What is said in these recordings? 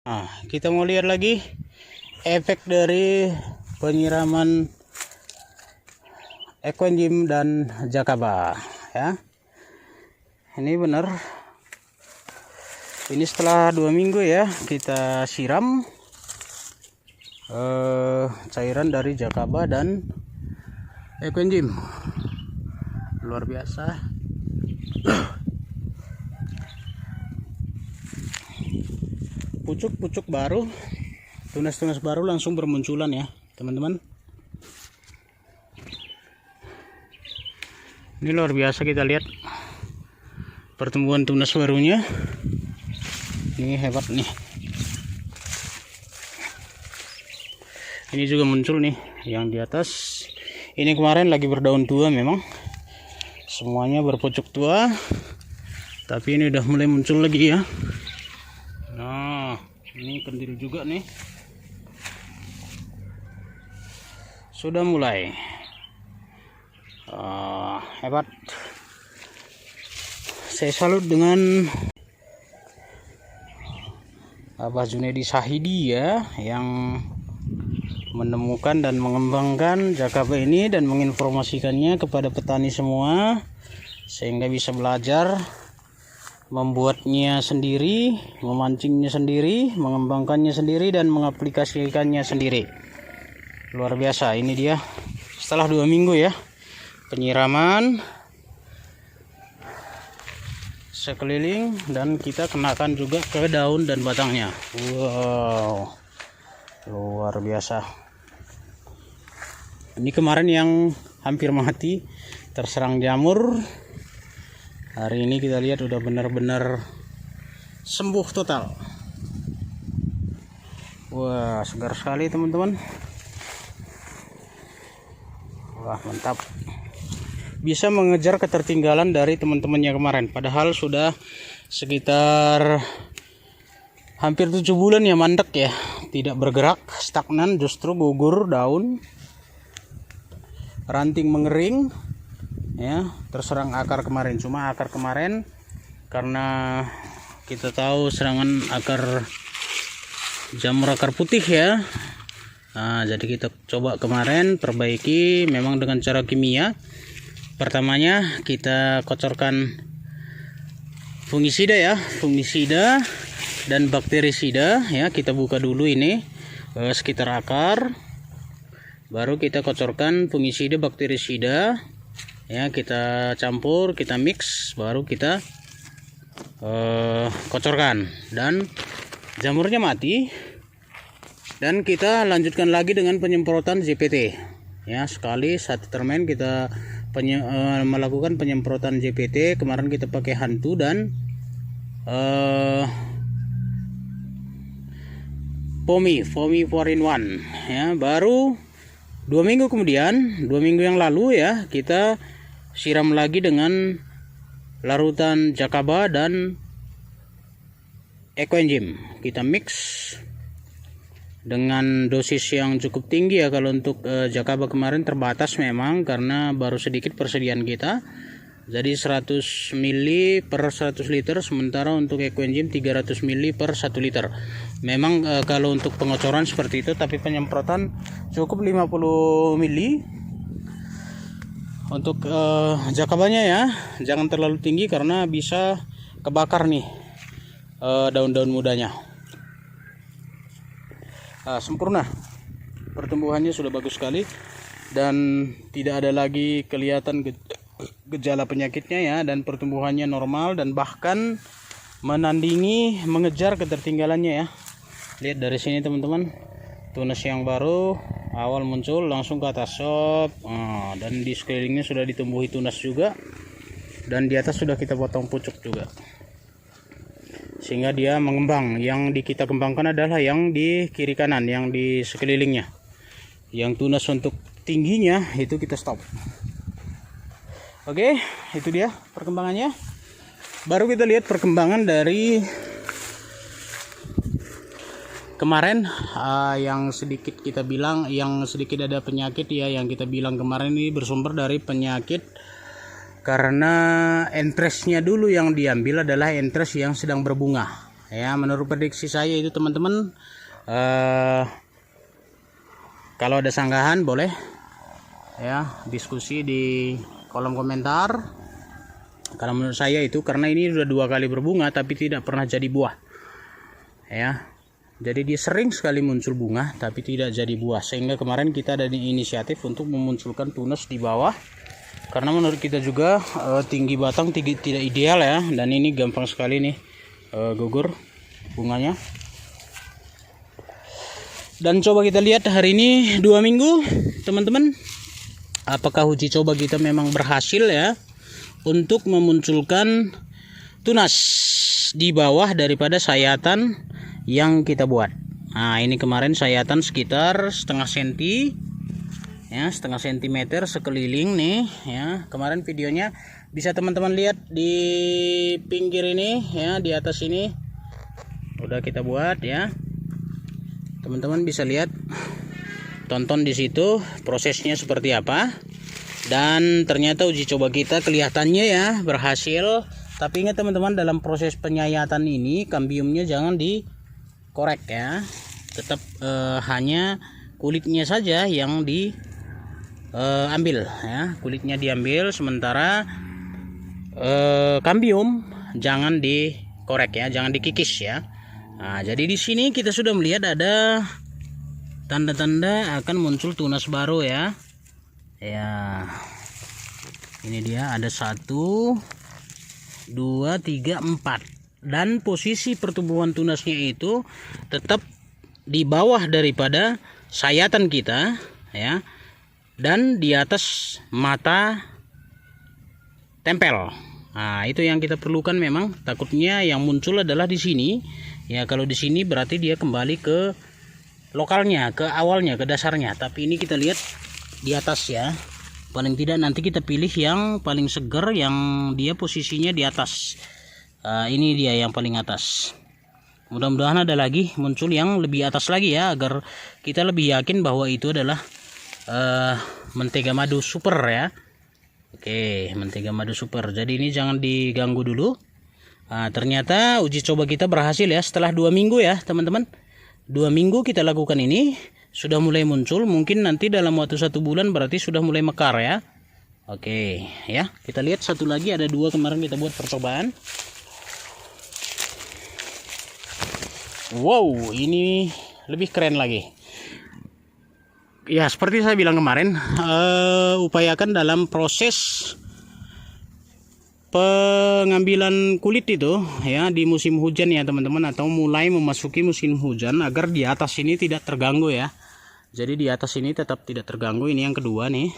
Nah, kita mau lihat lagi efek dari penyiraman Equenjim dan Jakaba ya. Ini benar. Ini setelah 2 minggu ya kita siram cairan dari Jakaba dan Equenjim. Luar biasa. Pucuk-pucuk baru, tunas-tunas baru langsung bermunculan ya teman-teman. Ini luar biasa, kita lihat pertumbuhan tunas barunya. Ini hebat nih. Ini juga muncul nih yang di atas. Ini kemarin lagi berdaun tua, memang semuanya berpucuk tua, tapi ini udah mulai muncul lagi ya. Nah, ini kendil juga nih. Sudah mulai. Hebat. Saya salut dengan Abah Junedi Sahidi ya, yang menemukan dan mengembangkan Jakaba ini dan menginformasikannya kepada petani semua, sehingga bisa belajar membuatnya sendiri, memancingnya sendiri, mengembangkannya sendiri, dan mengaplikasikannya sendiri. Luar biasa. Ini dia setelah 2 minggu ya penyiraman sekeliling, dan kita kenakan juga ke daun dan batangnya. Wow, luar biasa. Ini kemarin yang hampir mati terserang jamur, hari ini kita lihat udah benar-benar sembuh total. Wah, segar sekali teman-teman. Wah, mantap. Bisa mengejar ketertinggalan dari teman-temannya kemarin, padahal sudah sekitar hampir 7 bulan ya mandek ya, tidak bergerak, stagnan, justru gugur daun, ranting mengering ya, terserang akar kemarin. Cuma akar kemarin karena kita tahu serangan akar jamur akar putih ya, nah jadi kita coba kemarin perbaiki memang dengan cara kimia. Pertamanya kita kocorkan fungisida ya, fungisida dan bakterisida ya. Kita buka dulu ini sekitar akar, baru kita kocorkan fungisida bakterisida ya, kita campur, kita mix, baru kita kocorkan, dan jamurnya mati. Dan kita lanjutkan lagi dengan penyemprotan JPT ya, sekali 1 termen kita melakukan penyemprotan JPT. Kemarin kita pakai hantu dan Foamy 4-in-1 ya. Baru 2 minggu kemudian, 2 minggu yang lalu ya, kita siram lagi dengan larutan Jakaba dan Equenjim. Kita mix dengan dosis yang cukup tinggi ya. Kalau untuk Jakaba kemarin terbatas memang karena baru sedikit persediaan kita, jadi 100 ml per 100 liter, sementara untuk Equenjim 300 ml per 1 liter. Memang kalau untuk pengocoran seperti itu, tapi penyemprotan cukup 50 ml. Untuk Jakabanya ya jangan terlalu tinggi karena bisa kebakar nih daun-daun mudanya. Sempurna, pertumbuhannya sudah bagus sekali dan tidak ada lagi kelihatan gejala penyakitnya ya, dan pertumbuhannya normal dan bahkan menandingi, mengejar ketertinggalannya ya. Lihat dari sini teman-teman, tunas yang baru awal muncul langsung ke atas sob, dan di sekelilingnya sudah ditumbuhi tunas juga, dan di atas sudah kita potong pucuk juga, sehingga dia mengembang. Yang kita kembangkan adalah yang di kiri kanan, yang di sekelilingnya. Yang tunas untuk tingginya itu kita stop. Oke, itu dia perkembangannya. Baru kita lihat perkembangan dari kemarin yang sedikit kita bilang, yang sedikit ada penyakit ya, yang kita bilang kemarin ini bersumber dari penyakit karena entresnya dulu yang diambil adalah entres yang sedang berbunga Ya, menurut prediksi saya itu teman-teman, kalau ada sanggahan boleh ya diskusi di kolom komentar. Kalau menurut saya itu, karena ini sudah 2 kali berbunga tapi tidak pernah jadi buah ya, jadi dia sering sekali muncul bunga tapi tidak jadi buah, sehingga kemarin kita ada di inisiatif untuk memunculkan tunas di bawah, karena menurut kita juga tinggi batang tidak ideal ya, dan ini gampang sekali nih gugur bunganya. Dan coba kita lihat hari ini 2 minggu teman-teman, apakah uji coba kita memang berhasil ya untuk memunculkan tunas di bawah daripada sayatan yang kita buat. Nah, ini kemarin sayatan sekitar setengah senti ya, setengah sentimeter sekeliling nih ya. Kemarin videonya bisa teman-teman lihat di pinggir ini ya, di atas ini udah kita buat ya. Teman-teman bisa lihat, tonton di situ prosesnya seperti apa. Dan ternyata uji coba kita kelihatannya ya berhasil. Tapi ingat teman-teman, dalam proses penyayatan ini kambiumnya jangan dikorek ya, tetap hanya kulitnya saja yang diambil ya, kulitnya diambil, sementara kambium jangan dikorek ya, jangan dikikis ya. Nah, jadi di sini kita sudah melihat ada tanda-tanda akan muncul tunas baru ya. Ya, ini dia ada 1, 2, 3, 4, dan posisi pertumbuhan tunasnya itu tetap di bawah daripada sayatan kita ya, dan di atas mata tempel. Nah, itu yang kita perlukan memang. Takutnya yang muncul adalah di sini ya. Kalau di sini berarti dia kembali ke lokalnya, ke awalnya, ke dasarnya. Tapi ini kita lihat di atas ya, paling tidak nanti kita pilih yang paling segar, yang dia posisinya di atas. Ini dia yang paling atas. Mudah-mudahan ada lagi muncul yang lebih atas lagi ya, agar kita lebih yakin bahwa itu adalah mentega madu super ya. Oke, mentega madu super. Jadi ini jangan diganggu dulu. Ternyata uji coba kita berhasil ya, setelah 2 minggu ya teman-teman. 2 minggu kita lakukan ini, sudah mulai muncul. Mungkin nanti dalam waktu 1 bulan berarti sudah mulai mekar ya. Oke ya, kita lihat satu lagi, ada 2 kemarin kita buat percobaan. Wow, ini lebih keren lagi ya. Seperti saya bilang kemarin, upayakan dalam proses pengambilan kulit itu ya di musim hujan ya teman-teman, atau mulai memasuki musim hujan, agar di atas ini tidak terganggu ya. Jadi di atas ini tetap tidak terganggu. Ini yang kedua nih.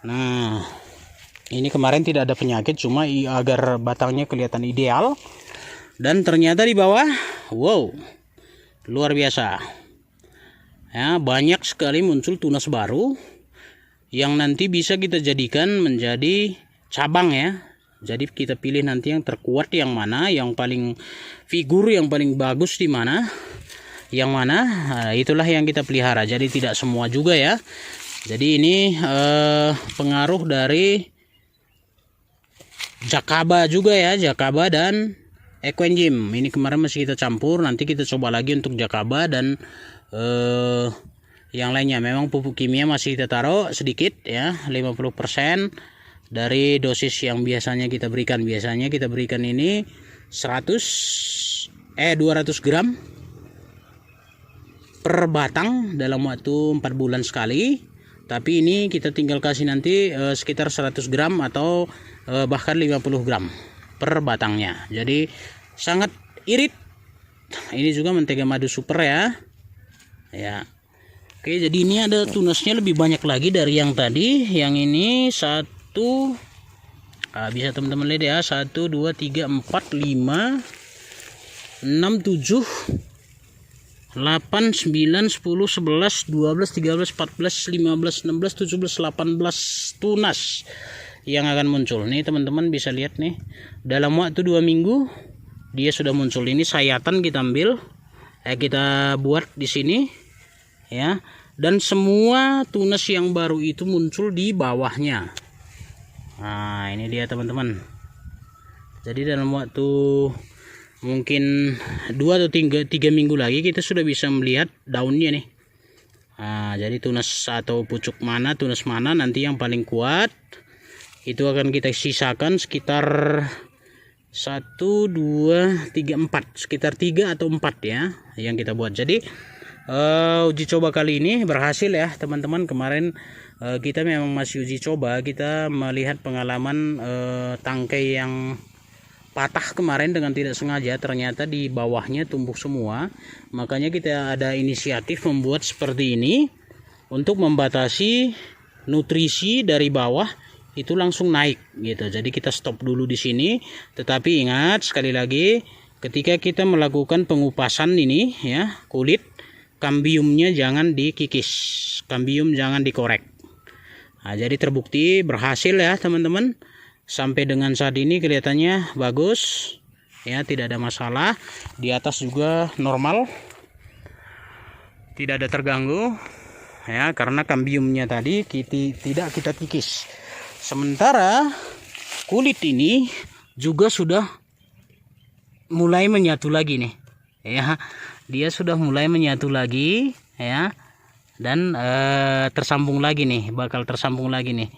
Nah, ini kemarin tidak ada penyakit, cuma agar batangnya kelihatan ideal. Dan ternyata di bawah, wow, luar biasa ya, banyak sekali muncul tunas baru yang nanti bisa kita jadikan menjadi cabang ya. Jadi kita pilih nanti yang terkuat yang mana, yang paling figur, yang paling bagus di mana, yang mana, itulah yang kita pelihara. Jadi tidak semua juga ya. Jadi ini pengaruh dari Jacaba juga ya, Jacaba dan Equenjim. Ini kemarin masih kita campur, nanti kita coba lagi untuk Jacaba dan yang lainnya. Memang pupuk kimia masih kita taruh sedikit ya, 50% dari dosis yang biasanya kita berikan. Biasanya kita berikan ini 200 gram per batang dalam waktu 4 bulan sekali. Tapi ini kita tinggal kasih nanti sekitar 100 gram atau bahkan 50 gram per batangnya. Jadi sangat irit. Ini juga mentega madu super ya. Ya. Oke, jadi ini ada tunasnya lebih banyak lagi dari yang tadi. Yang ini bisa teman-teman lihat ya, 1, 2, 3, 4, 5, 6, 7, 8, 9, 10, 11, 12, 13, 14, 15, 16, 17, 18 tunas yang akan muncul. Nih teman-teman bisa lihat nih, dalam waktu 2 minggu dia sudah muncul. Ini sayatan kita ambil, kita buat di sini ya, dan semua tunas yang baru itu muncul di bawahnya. Nah, ini dia teman-teman. Jadi dalam waktu mungkin 2 atau 3 minggu lagi kita sudah bisa melihat daunnya nih. Nah, jadi tunas atau pucuk mana, tunas mana nanti yang paling kuat itu akan kita sisakan sekitar 1, 2, 3, 4, sekitar 3 atau 4 ya yang kita buat. Jadi uji coba kali ini berhasil ya teman-teman. Kemarin kita memang masih uji coba, kita melihat pengalaman tangkai yang patah kemarin dengan tidak sengaja, ternyata di bawahnya tumbuh semua. Makanya kita ada inisiatif membuat seperti ini untuk membatasi nutrisi dari bawah itu langsung naik gitu. Jadi kita stop dulu di sini. Tetapi ingat sekali lagi, ketika kita melakukan pengupasan ini ya, kulit kambiumnya jangan dikikis, kambium jangan dikorek. Nah, jadi terbukti berhasil ya teman-teman. Sampai dengan saat ini kelihatannya bagus ya, tidak ada masalah. Di atas juga normal, tidak ada terganggu ya, karena kambiumnya tadi tidak kita kikis. Sementara kulit ini juga sudah mulai menyatu lagi nih ya, dia sudah mulai menyatu lagi ya, dan tersambung lagi nih, bakal tersambung lagi nih.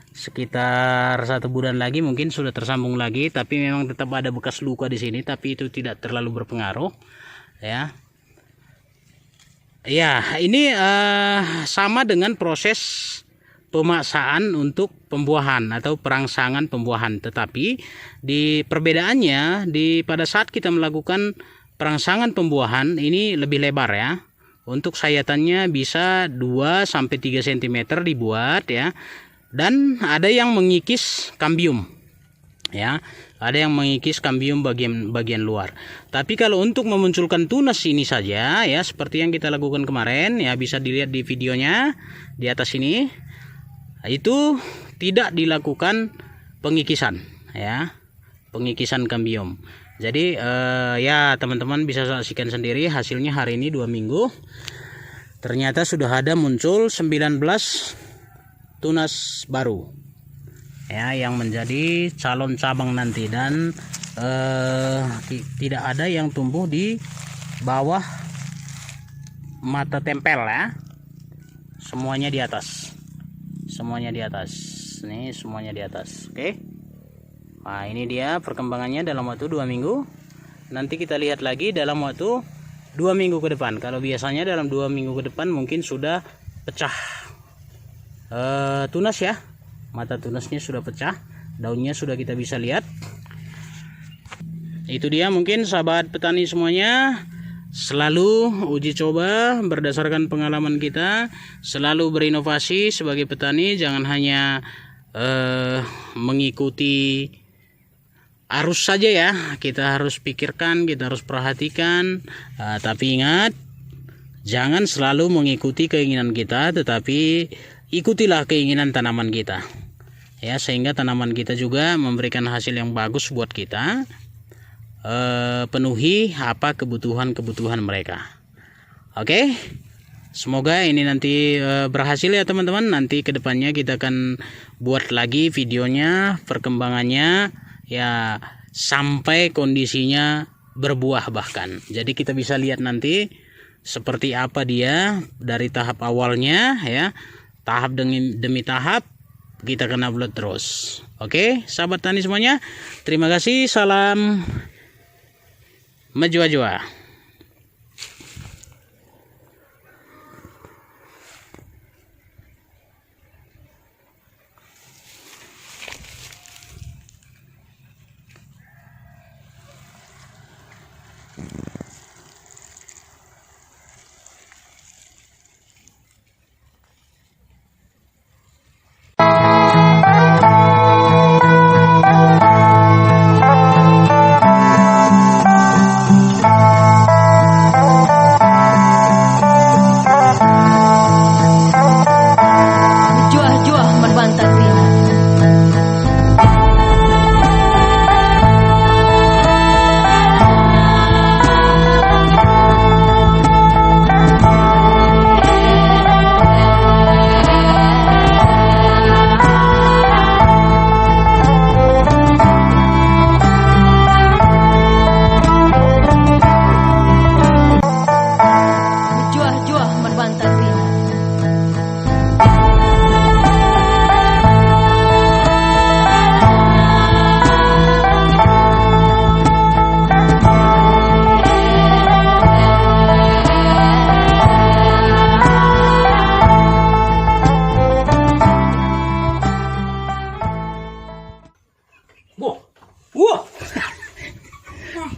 Sekitar 1 bulan lagi mungkin sudah tersambung lagi, tapi memang tetap ada bekas luka di sini, tapi itu tidak terlalu berpengaruh ya. Ya, ini sama dengan proses pemaksaan untuk pembuahan atau perangsangan pembuahan, tetapi di perbedaannya pada saat kita melakukan perangsangan pembuahan ini lebih lebar ya. Untuk sayatannya bisa 2 sampai 3 cm dibuat ya. Dan ada yang mengikis kambium ya, ada yang mengikis kambium bagian luar. Tapi kalau untuk memunculkan tunas ini saja ya, seperti yang kita lakukan kemarin ya, bisa dilihat di videonya di atas ini, itu tidak dilakukan pengikisan ya, pengikisan kambium. Jadi ya teman-teman bisa saksikan sendiri hasilnya hari ini 2 minggu. Ternyata sudah ada muncul 19 tunas baru ya, yang menjadi calon cabang nanti. Dan tidak ada yang tumbuh di bawah mata tempel ya, semuanya di atas, semuanya di atas nih, semuanya di atas. Oke. Nah, ini dia perkembangannya dalam waktu 2 minggu. Nanti kita lihat lagi dalam waktu 2 minggu ke depan. Kalau biasanya dalam 2 minggu ke depan mungkin sudah pecah tunas ya, mata tunasnya sudah pecah, daunnya sudah kita bisa lihat. Itu dia mungkin sahabat petani semuanya, selalu uji coba berdasarkan pengalaman kita, selalu berinovasi sebagai petani. Jangan hanya mengikuti arus saja ya, kita harus pikirkan, kita harus perhatikan. Tapi ingat, jangan selalu mengikuti keinginan kita, tetapi ikutilah keinginan tanaman kita ya, sehingga tanaman kita juga memberikan hasil yang bagus buat kita. Penuhi apa kebutuhan mereka. Oke, semoga ini nanti berhasil ya teman-teman. Nanti kedepannya kita akan buat lagi videonya, perkembangannya ya, sampai kondisinya berbuah bahkan. Jadi kita bisa lihat nanti seperti apa dia dari tahap awalnya ya, tahap demi tahap kita akan upload terus. Oke, sahabat tani semuanya, terima kasih. Salam Majua-jua.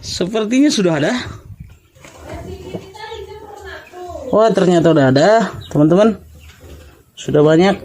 Sepertinya sudah ada. Wah, ternyata udah ada, teman-teman. Sudah banyak.